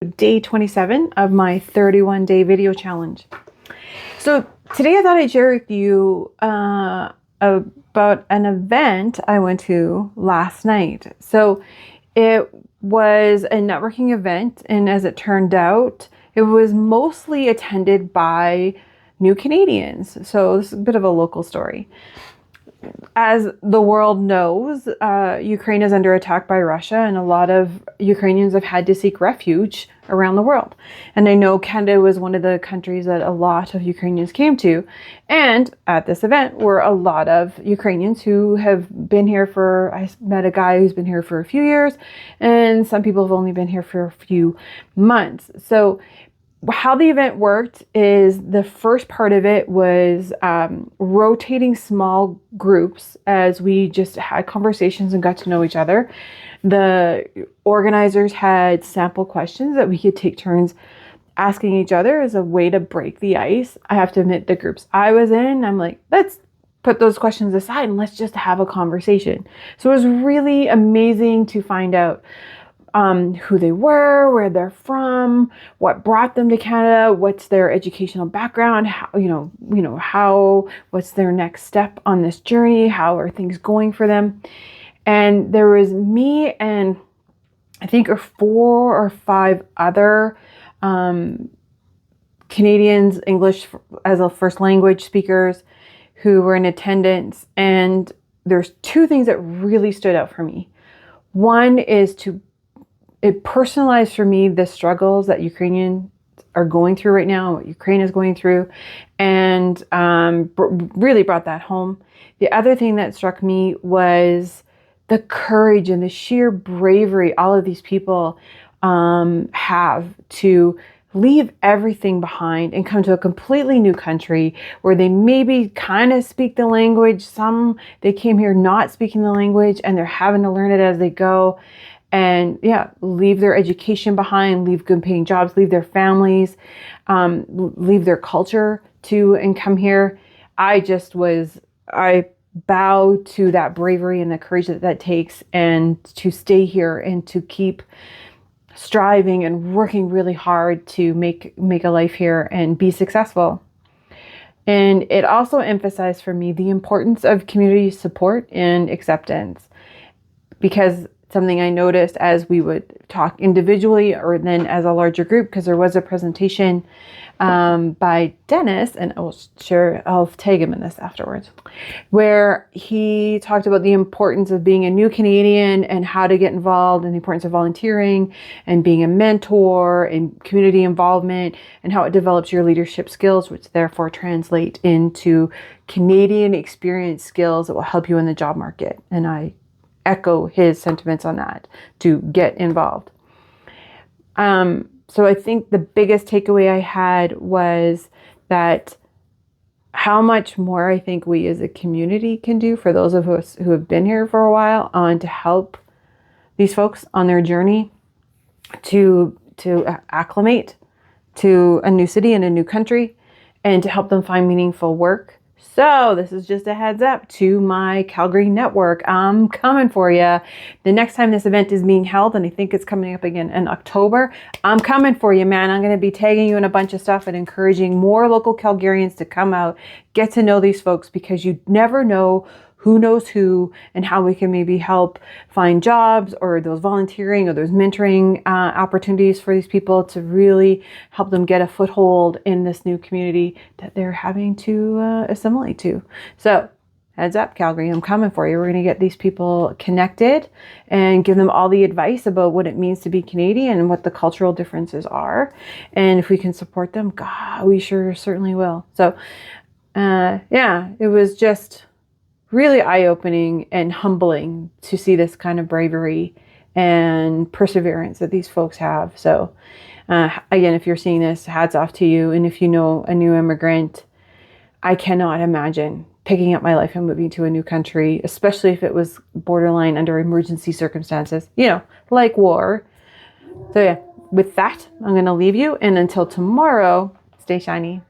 Day 27 of my 31-day video challenge. So today I thought I'd share with you about an event I went to last night. So it was a networking event, and as it turned out, it was mostly attended by new Canadians. So this is a bit of a local story. As the world knows, Ukraine is under attack by Russia, and a lot of Ukrainians have had to seek refuge around the world. And I know Canada was one of the countries that a lot of Ukrainians came to. And at this event were a lot of Ukrainians who have been here I met a guy who's been here for a few years, and some people have only been here for a few months. So how the event worked is the first part of it was rotating small groups as we just had conversations and got to know each other. The organizers had sample questions that we could take turns asking each other as a way to break the ice. I have to admit, the groups I was in, I'm like, let's put those questions aside and let's just have a conversation. So it was really amazing to find out who they were, where they're from, what brought them to Canada, what's their educational background, what's their next step on this journey, how are things going for them. And there was me and I think 4 or 5 other Canadians, English as a first language speakers, who were in attendance. And there's 2 things that really stood out for me. One is it personalized for me the struggles that Ukrainians are going through right now, what Ukraine is going through, and really brought that home. The other thing that struck me was the courage and the sheer bravery all of these people have to leave everything behind and come to a completely new country where they maybe kind of speak the language. They came here not speaking the language and they're having to learn it as they go. And leave their education behind, leave good paying jobs, leave their families, leave their culture and come here. I bow to that bravery and the courage that takes, and to stay here and to keep striving and working really hard to make a life here and be successful. And it also emphasized for me the importance of community support and acceptance, because something I noticed as we would talk individually or then as a larger group, because there was a presentation by Dennis, and I'll tag him in this afterwards, where he talked about the importance of being a new Canadian and how to get involved, and the importance of volunteering and being a mentor and community involvement, and how it develops your leadership skills, which therefore translate into Canadian experience skills that will help you in the job market. And I echo his sentiments on that, to get involved. So I think the biggest takeaway I had was that how much more I think we as a community can do for those of us who have been here for a while, to help these folks on their journey to acclimate to a new city and a new country, and to help them find meaningful work. So this is just a heads up to my Calgary network. I'm coming for you. The next time this event is being held, and I think it's coming up again in October, I'm coming for you, man. I'm going to be tagging you in a bunch of stuff and encouraging more local Calgarians to come out, get to know these folks, because you never know who knows who, and how we can maybe help find jobs, or those volunteering or those mentoring opportunities for these people, to really help them get a foothold in this new community that they're having to assimilate to. So heads up, Calgary, I'm coming for you. We're going to get these people connected and give them all the advice about what it means to be Canadian and what the cultural differences are. And if we can support them, God, we certainly will. So it was just really eye-opening and humbling to see this kind of bravery and perseverance that these folks have. So again, if you're seeing this, hats off to you. And if you know a new immigrant, I cannot imagine picking up my life and moving to a new country, especially if it was borderline under emergency circumstances, like war. So with that, I'm going to leave you. And until tomorrow, stay shiny.